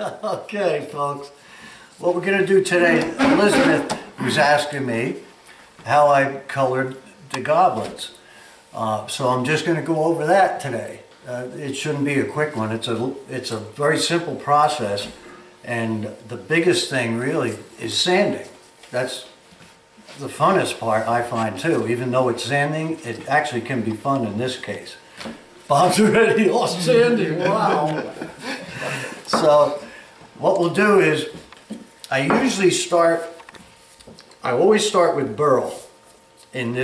Okay, folks. What we're going to do today, Elizabeth was asking me how I colored the goblets. So I'm just going to go over that today. It shouldn't be a quick one. It's a very simple process. And the biggest thing really is sanding. That's the funnest part, I find, too. Even though it's sanding, it actually can be fun in this case. Bob's already all sanding. Wow. So what we'll do is I always start with burl when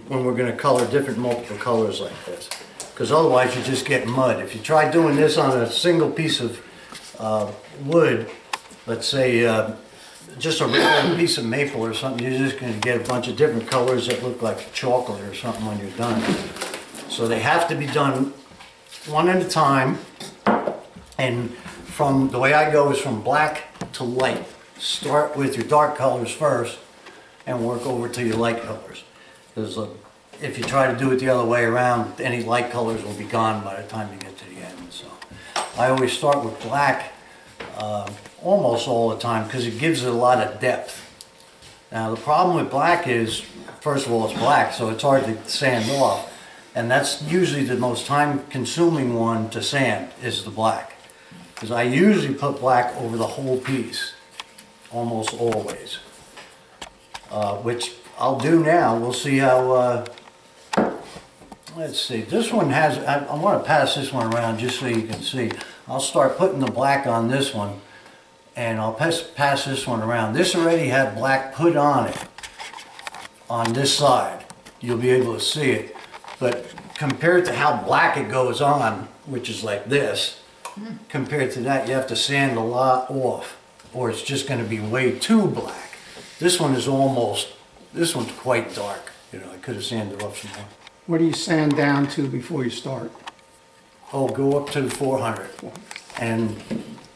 we're going to color different multiple colors like this, because otherwise you just get mud. If you try doing this on a single piece of wood, let's say just a regular piece of maple or something, you're just going to get a bunch of different colors that look like chocolate or something when you're done. So they have to be done one at a time, and from the way I go is from black to light. Start with your dark colors first and work over to your light colors. Because if you try to do it the other way around, any light colors will be gone by the time you get to the end. So I always start with black almost all the time because it gives it a lot of depth. Now the problem with black is, first of all, it's black, so it's hard to sand off. And that's usually the most time-consuming one to sand, is the black. Because I usually put black over the whole piece, almost always. Which I'll do now. We'll see how, let's see, this one has, I want to pass this one around just so you can see. I'll start putting the black on this one, and I'll pass this one around. This already had black put on it, on this side. You'll be able to see it. But compared to how black it goes on, which is like this, compared to that, you have to sand a lot off, or it's just going to be way too black. This one is this one's quite dark. You know, I could have sanded off some more. What do you sand down to before you start? Oh, go up to 400. And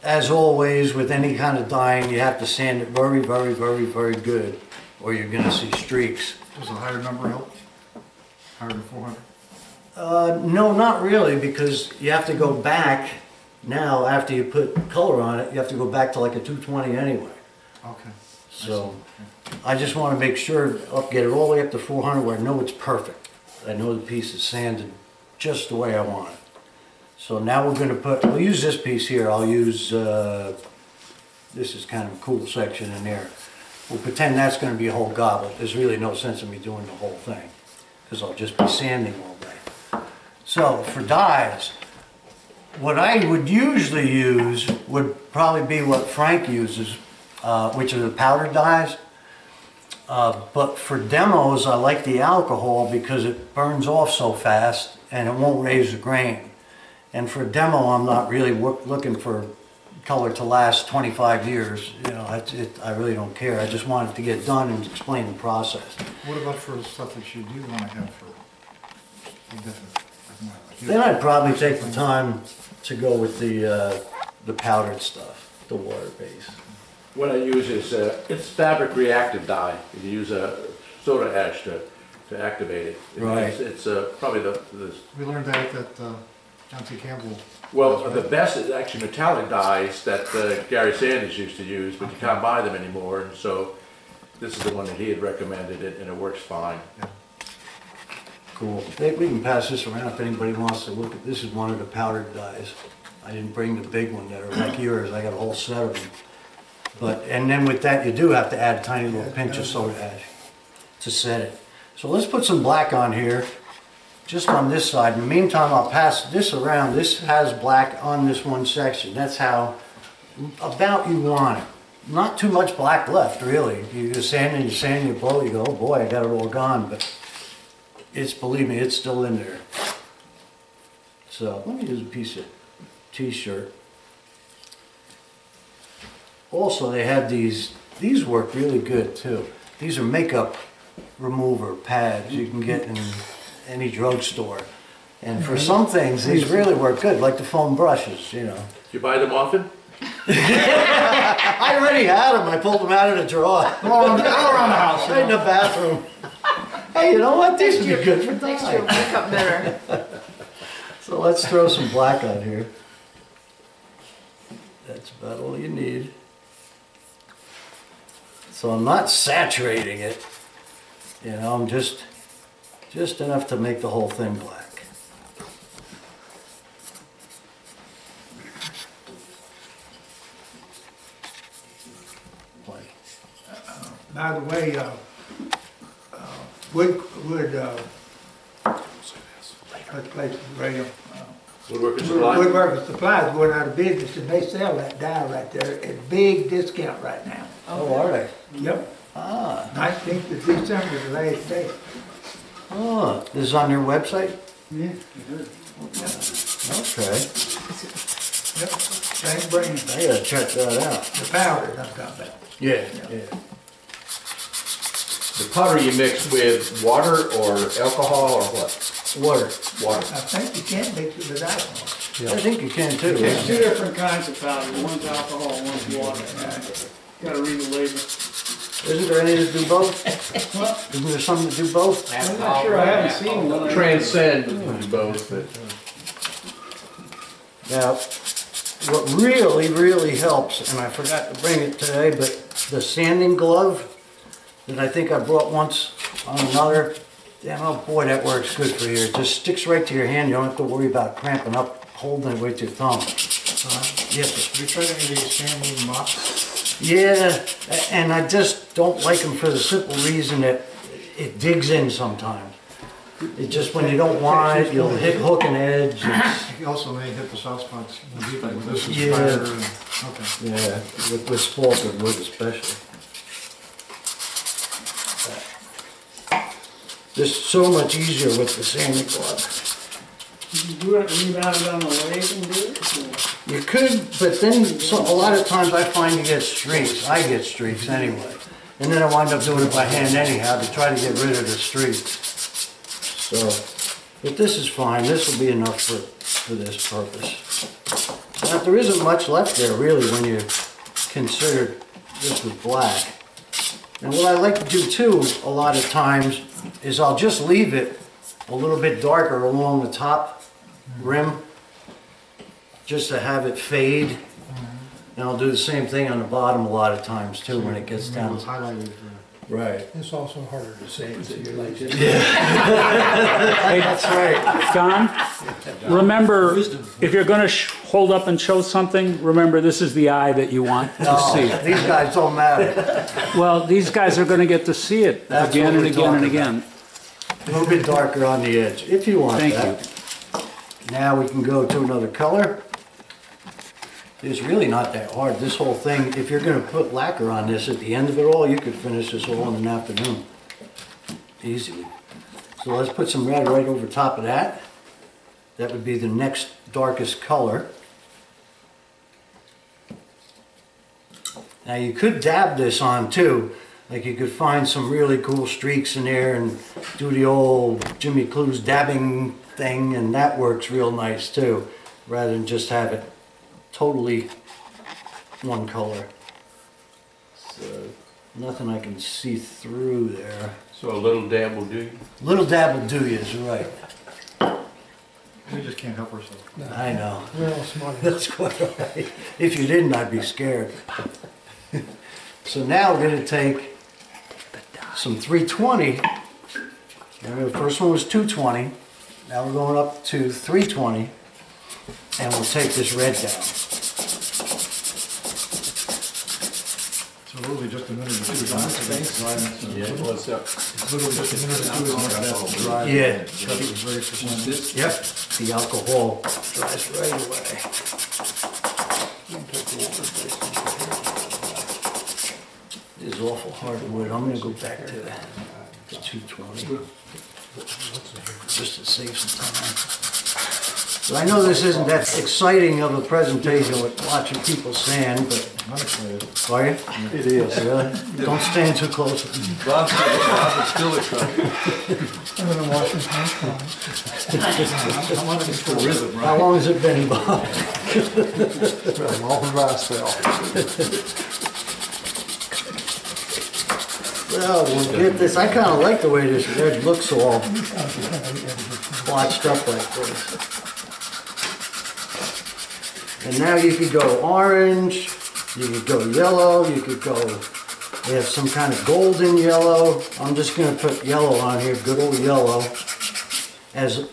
as always, with any kind of dyeing, you have to sand it very, very, very, very good, or you're going to see streaks. Does a higher number help? Higher than 400? No, not really, because you have to go back now after you put color on it. You have to go back to like a 220 anyway. Okay. So I just want to make sure, get it all the way up to 400 where I know it's perfect. I know the piece is sanded just the way I want it. So now we're going to we'll use this piece here. I'll use, this is kind of a cool section in there. We'll pretend that's going to be a whole goblet. There's really no sense in me doing the whole thing, because I'll just be sanding all day. So for dyes, what I would usually use would probably be what Frank uses, which are the powdered dyes. But for demos, I like the alcohol because it burns off so fast and it won't raise the grain. And for demo, I'm not really looking for color to last 25 years. You know, I really don't care. I just want it to get done and explain the process. What about for stuff that you do want to have for indefinite? Then I'd probably take the time to go with the powdered stuff, the water-based. What I use is, it's fabric reactive dye. You use a soda ash to activate it. Right. It's probably the... We learned that at John T. Campbell. Well, right? The best is actually metallic dyes that Gary Sanders used to use, but you can't buy them anymore. And so this is the one that he had recommended, and it works fine. Yeah. Cool. We can pass this around if anybody wants to look at. This is one of the powdered dyes. I didn't bring the big one that are like yours. I got a whole set of them. And then with that, you do have to add a tiny little pinch of soda ash to set it. So let's put some black on here, just on this side. In the meantime, I'll pass this around. This has black on this one section. That's how about you want it. Not too much black left, really. You sand and you blow, you go, oh boy, I got it all gone. But it's, believe me, it's still in there. So let me use a piece of t-shirt. Also, they have these work really good too. These are makeup remover pads you can get in any drugstore. And for some things, these really work good, like the foam brushes, you know. Do you buy them often? I already had them. I pulled them out of the drawer. All around the house. Right in the bathroom. Hey, you know what? These would be good for makes your dye. makeup better. So let's throw some black on here. That's about all you need. So I'm not saturating it, you know, I'm just enough to make the whole thing black. Plenty. By the way, wood, let's place the radio. Woodworking supply? Woodworking Supply is going out of business and they sell that dye right there at big discount right now. Oh, are they? Yep, Ah, 19th of December is the last day. oh, this is on your website? Yeah. Okay, Yep, same brand, I gotta check that out. the powders I'm talking about. Yeah, yeah. The powder you mix with water or alcohol or what? Water. Water. I think you can't mix it with alcohol. I think you can too. There's two different kinds of powder, one's alcohol, one's water. Gotta read the label. Isn't there any that do both? Isn't there some that do both? I'm not sure, I haven't seen one. Transcend both, but. Now, what really helps, and I forgot to bring it today, but the sanding glove that I think I brought once on another, damn, oh boy, that works good for you. It just sticks right to your hand. You don't have to worry about cramping up, holding it with your thumb. Yes, sir. Have you tried any of these standing mops? Yeah, and I just don't like them for the simple reason that it digs in sometimes. It just, when you don't want it, you'll hit hook and edge. You also may hit the soft spots more deeply with this is Yeah. fire and, okay. Yeah, with spalted wood especially. Just so much easier with the sanding glove. You can do it, rebound it on the lathe and do it? or- You could, but then a lot of times I find you get streaks. I get streaks anyway. And then I wind up doing it by hand anyhow to try to get rid of the streaks. So, but this is fine. This will be enough for this purpose. Now, there isn't much left there really when you consider this was black. And what I like to do too, a lot of times, is I'll just leave it a little bit darker along the top rim, just to have it fade. And I'll do the same thing on the bottom a lot of times too when it gets Maybe down. it's highlighted. Right. It's also harder to sand, so you like it. That's right. Don, remember, if you're going to hold up and show something, remember this is the eye that you want to see. Oh, these guys don't matter. Well, these guys are going to get to see it That's again what and we're again and talking again. A little bit darker on the edge, if you want Thank that. Now we can go to another color. It's really not that hard. This whole thing, if you're gonna put lacquer on this at the end of it all, you could finish this all in an afternoon. Easily. So let's put some red right over top of that. That would be the next darkest color. Now you could dab this on too. Like you could find some really cool streaks in there and do the old Jimmy Clues dabbing thing, and that works real nice too, rather than just have it totally one color. So nothing I can see through there. So a little dab will do. Little dab will do you, is right. We just can't help ourselves. I know. We're all smart. That's quite all right. If you didn't, I'd be scared. So now we're going to take some 320. And the first one was 220. Now we're going up to 320. And we'll take this red down. So literally just a minute or two. It's What's up? literally just a minute or two. It's not that dry. Yeah. It's very precise. Yep. The alcohol dries right away. This is awful hard wood. I'm gonna go back to the 220. Just to save some time. So I know this isn't that exciting of a presentation with watching people sand, but Not excited. are you? It is, really? Don't stand too close. Bob's still excited. I'm gonna wash his hands. I want to get the rhythm, How long has it been, Bob? All the dry spell. Well, we'll get this. I kind of like the way this red looks all blotched up like this. And now you could go orange, you could go yellow, you could go, they have some kind of golden yellow. I'm just gonna put yellow on here, good old yellow, as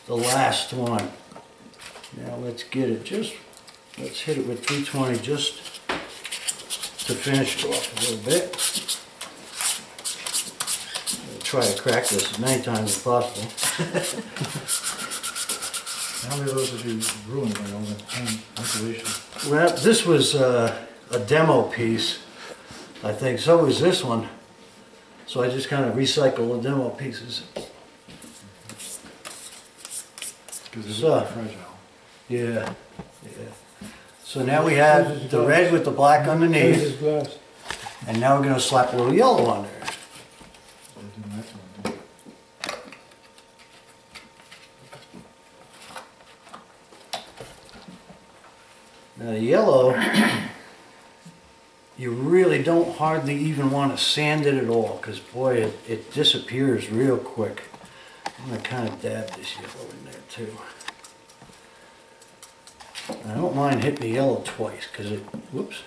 the last one. Now let's get it let's hit it with 320 just to finish it off a little bit. I'll try to crack this as many times as possible. How many of those did you ruin by all that isolation? Well, this was a demo piece, I think. So was this one. So I just kind of recycle the demo pieces. Because it's So- fragile. Yeah, yeah. So now we have the red with the black underneath, glass. and now we're gonna slap a little yellow on there. They're doing that to them. Now the yellow, you really don't hardly even want to sand it at all, because boy, it disappears real quick. I'm gonna kind of dab this yellow in there too. I don't mind hitting the yellow twice, because it, whoops.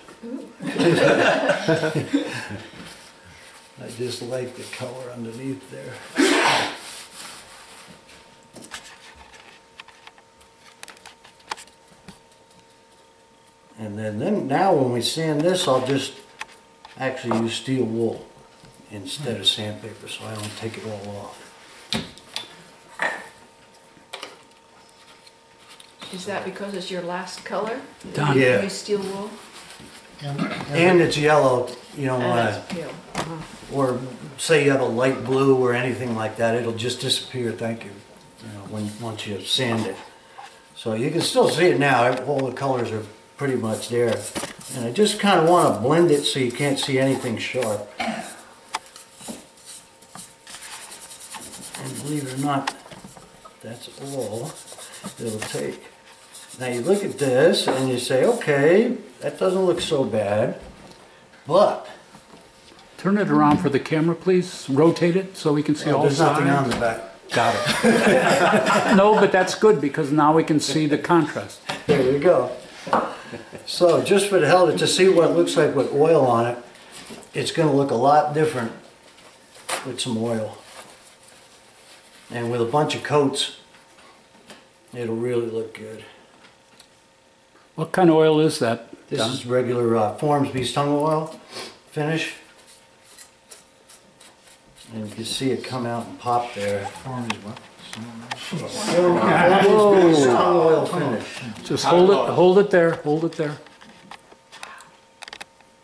I just like the color underneath there. And then now when we sand this, I'll just actually use steel wool instead of sandpaper, so I don't take it all off. Is that because it's your last color? Done. Yeah. Use steel wool? And it's yellow, you don't And want it's pale. or say you have a light blue or anything like that, it'll just disappear, thank you, once you sand it. So you can still see it now, all the colors are pretty much there. And I just kind of want to blend it so you can't see anything sharp. And believe it or not, that's all it'll take. Now you look at this and you say, okay, that doesn't look so bad, but Turn it around for the camera, please. Rotate it so we can see all there's sides. nothing on the back. Got it. No, but that's good because now we can see the contrast. There we go. So just for the hell of it, to see what it looks like with oil on it, it's gonna look a lot different with some oil. And with a bunch of coats, it'll really look good. What kind of oil is that, This Don? is regular Formsby tung oil finish. And you can see it come out and pop there. Form is what? Formsby tung oil finish. Just hold it there, hold it there.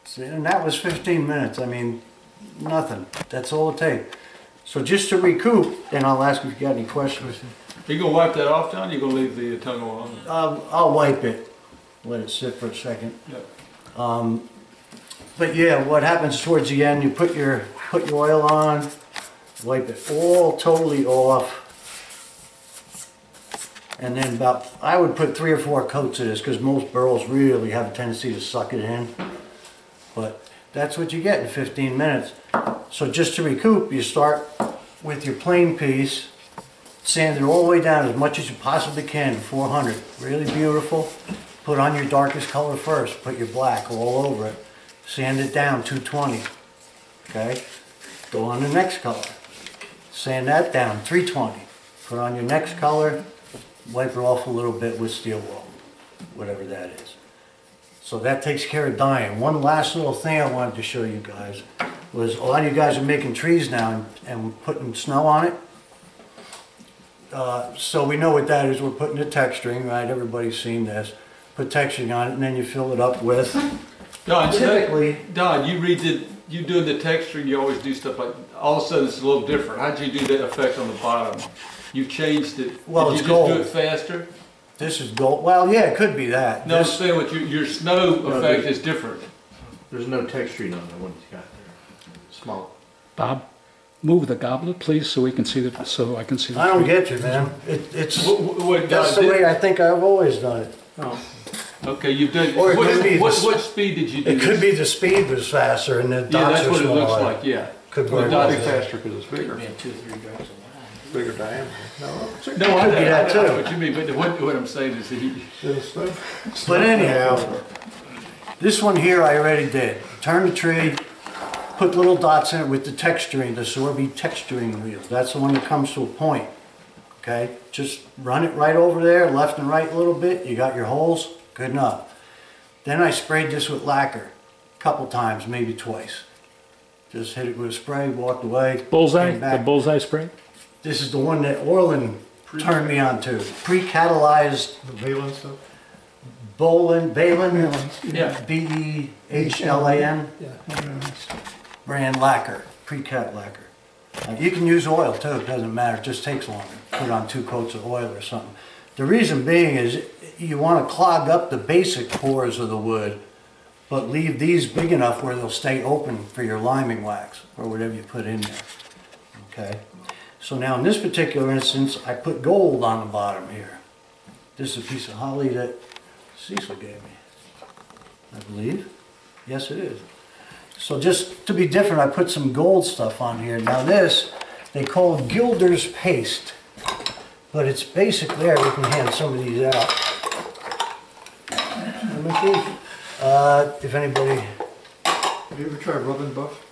See, and that was 15 minutes. I mean, nothing. That's all it takes. So just to recoup, and I'll ask if you got any questions. Are you gonna wipe that off, John? You gonna leave the tongue oil on? I'll wipe it, let it sit for a second. Yep. But yeah, what happens towards the end, you put your oil on, wipe it all totally off. And then I would put 3 or 4 coats of this because most burls really have a tendency to suck it in. But that's what you get in 15 minutes. So just to recoup, you start with your plain piece, sand it all the way down as much as you possibly can to 400. Really beautiful. Put on your darkest color first. Put your black all over it. Sand it down 220. Okay? Go on the next color. Sand that down 320. Put on your next color. Wipe it off a little bit with steel wool. Whatever that is. So that takes care of dyeing. One last little thing I wanted to show you guys was a lot of you guys are making trees now and putting snow on it. So we know what that is. We're putting the texturing, right? Everybody's seen this. Put texturing on it, and then you fill it up with. Don, Typically, Don, you doing the texturing, you always do stuff like, all of a sudden it's a little different. How'd you do that effect on the bottom? You've changed it. Well, Did it's you just do gold. it faster? this is gold. Well, yeah, it could be that. No, I'm This- saying what your snow effect is different. There's no texturing on the one you got there. Small. Bob, move the goblet, please, so we can see the, so I can see the. I don't get you, man. It's What, that's the way I think I've always done it. Oh, okay, you've done, Or it could be what the- speed did you do It could this? be the speed was faster and the Yeah, dots that's are what it looks smaller. like, yeah. Could Well, be the dots that. are faster because it's bigger. Bigger diameter. No, I Could be that know too. what you mean, but what I'm saying is he, But anyhow, this one here I already did. Turn the tree, put little dots in it with the texturing, the sorbet texturing wheel. That's the one that comes to a point. Okay, just run it right over there, left and right a little bit. You got your holes, good enough. Then I sprayed this with lacquer a couple times, maybe twice. Just hit it with a spray, walked away. Bullseye, came the back. bullseye spray? This is the one that Orland turned me on to. Pre-catalyzed The Valen stuff? Balin, yeah. B-E-H-L-A-N brand lacquer, pre-cat lacquer. You can use oil too, it doesn't matter, it just takes longer. Put on 2 coats of oil or something. The reason being is you want to clog up the basic pores of the wood, but leave these big enough where they'll stay open for your liming wax or whatever you put in there. Okay? So now in this particular instance, I put gold on the bottom here. This is a piece of holly that Cecil gave me, I believe. Yes, it is. So just to be different, I put some gold stuff on here. Now this, they call Gilders Paste, but it's basically, there, we can hand some of these out. If anybody, Have you ever tried rub and buff?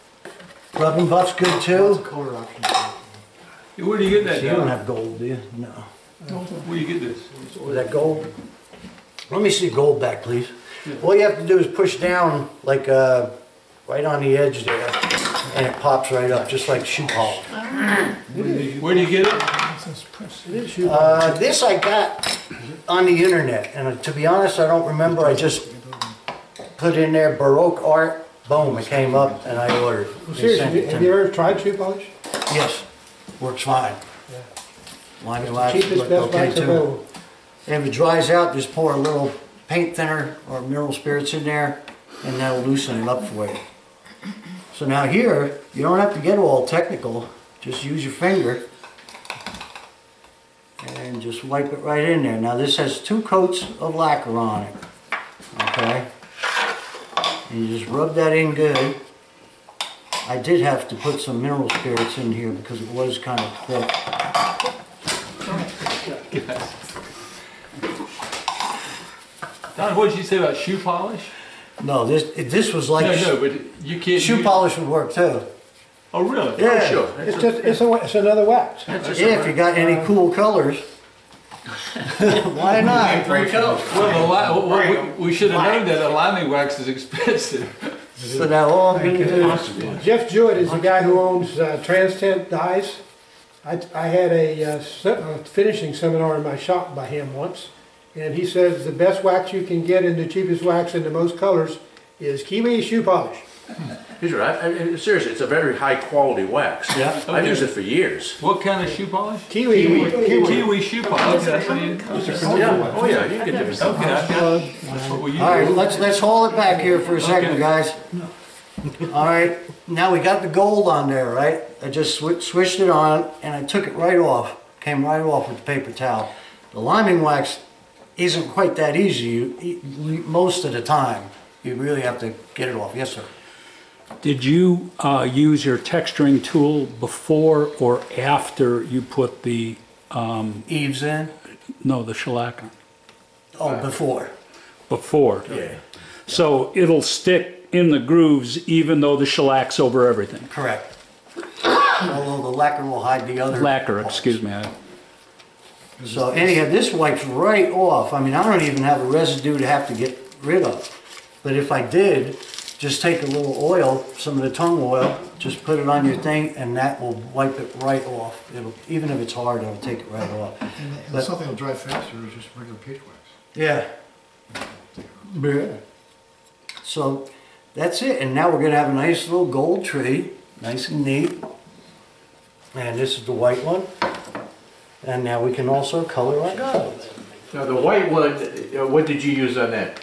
Rub and Buff's good Lots too. of color options. Where do you get that, You don't Don? have gold, do you? No. Where do you get this? Was that gold? Let me see gold back, please. All you have to do is push down, like, right on the edge there, and it pops right up, just like shoe polish. Where do you get it? This I got on the internet, and to be honest, I don't remember. I just put in there Baroque art, boom, it came up, and I ordered. They sent it to Have me. you ever tried shoe polish? Yes, works fine. Line and wax Cheapest, look best okay wax too. available. If it dries out, just pour a little paint thinner or mineral spirits in there, and that'll loosen it up for you. So now here, you don't have to get all technical, just use your finger and just wipe it right in there. Now this has 2 coats of lacquer on it, okay? And you just rub that in good. I did have to put some mineral spirits in here because it was kind of thick. Don, what did you say about shoe polish? No, this was like, No, but you can't. shoe polish would work too. Oh, really? Yeah. Sure. It's just, it's another wax. Yeah, if you got any cool colors. Why not? Well, we should have known that a liming wax is expensive. So now all I'm gonna do, Jeff Jewett is the guy who owns Transtent Dyes. I had a finishing seminar in my shop by him once, and he says the best wax you can get and the cheapest wax in the most colors is Kiwi shoe polish. He's right. Seriously, it's a very high quality wax. Yeah. I've used it for years. What kind of shoe polish? Kiwi. Kiwi shoe polish. That's what you. Yeah. Oh yeah, you can get different stuff. Okay, that's what we use. all right, let's haul it back here for a second, Okay. guys. All right, now we got the gold on there, right? I just switched it on and I took it right off. Came right off with the paper towel. The liming wax isn't quite that easy. Most of the time, you really have to get it off. Yes, sir. Did you use your texturing tool before or after you put the, Eaves in? the shellac on? Oh, before. Before? Yeah. So it'll stick in the grooves even though the shellac's over everything? Correct. Although the lacquer will hide the other Lacquer, parts. excuse me. So anyhow, this wipes right off. I mean, I don't even have a residue to have to get rid of. But if I did, just take a little oil, some of the tongue oil, just put it on your thing and that will wipe it right off. Even if it's hard, it'll take it right off. And something will dry faster is just regular peach wax. Yeah. So that's it. And now we're gonna have a nice little gold tree, nice and neat. And this is the white one. And now we can also color our gold. Now the white one, what did you use on that?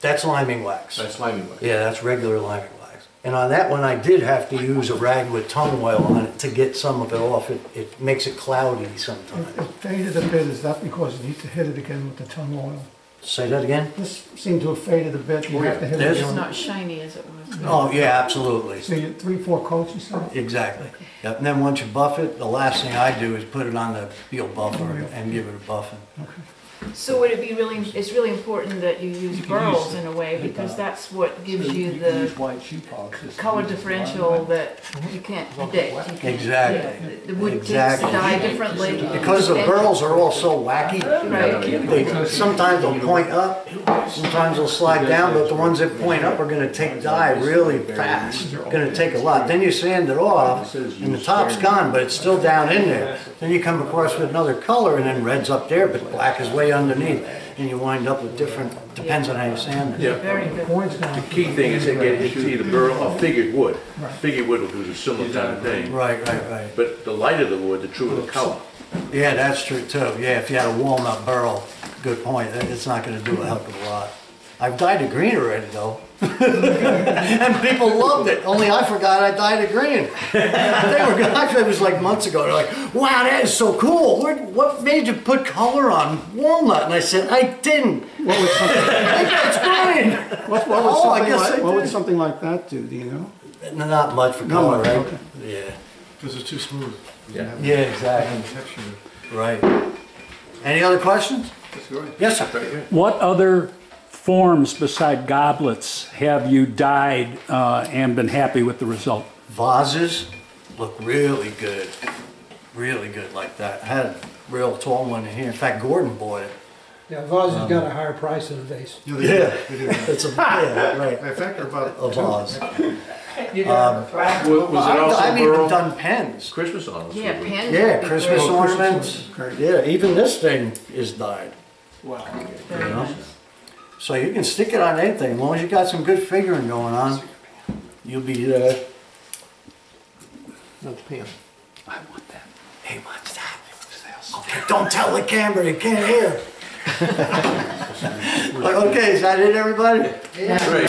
That's liming wax. That's liming wax. Yeah, that's regular liming wax. And on that one, I did have to use a rag with tongue oil on it to get some of it off. It makes it cloudy sometimes. It faded a bit. Is that because you need to hit it again with the tongue oil? Say that again? This seemed to have faded a bit. You have to have There's- It's it not shiny as it was. Oh, yeah, absolutely. So you 3-4 coats, you said? Exactly. Yep. And then once you buff it, the last thing I do is put it on the peel buffer and give it a buffing. So would it be really, it's really important that you use burls in a way, because that's what gives you the white shoe polish. color differential that you can't predict. You can't- Exactly. The wood takes the Exactly. dye differently. Because the burls are all so wacky, Right. sometimes they'll point up, sometimes they'll slide down, but the ones that point up are gonna take dye really fast. Gonna take a lot. Then you sand it off, and the top's gone, but it's still down in there. Then you come across with another color, and then red's up there, but black is way underneath. And you wind up with different, depends on how you sand it. Yeah. Very good. The key thing is to get into either burl or figured wood. Figured wood will do the similar kind of thing. Right, right, right. But the lighter the wood, the truer the color. Yeah, that's true too. Yeah, if you had a walnut burl, good point. It's not gonna do a heck of a lot. I've dyed it green already though. And people loved it, only I forgot I dyed it green. Actually, it was like months ago. They're like, wow, that is so cool. What made you put color on walnut? And I said, I didn't. What would something, It's green. Oh, I guess I what would did. something like that do, do you know? Not much for color, much, right? okay. Yeah. Because it's too smooth. Yeah. Yeah, exactly. Texture. Right. Any other questions? That's great. Yes, sir. Very good. What other forms beside goblets have you dyed and been happy with the result? Vases look really good like that. I had a real tall one in here. In fact, Gordon bought it. Yeah, vase has got a higher price than a vase. Yeah, Yeah. they do. It's a, yeah, right, In fact, they're about a vase. You got a flag. Was it also I've even burl? done pens. Christmas ornaments. Yeah, would be- pens. Yeah, would be Christmas great. ornaments. Yeah, even this thing is dyed. Wow. Very nice. So you can stick it on anything, as long as you got some good figuring going on. You'll be, I want that. hey, what's that? Okay, don't tell the camera, they can't hear. Okay, is that it, everybody? Great.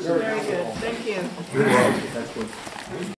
Very good, thank you. You're welcome.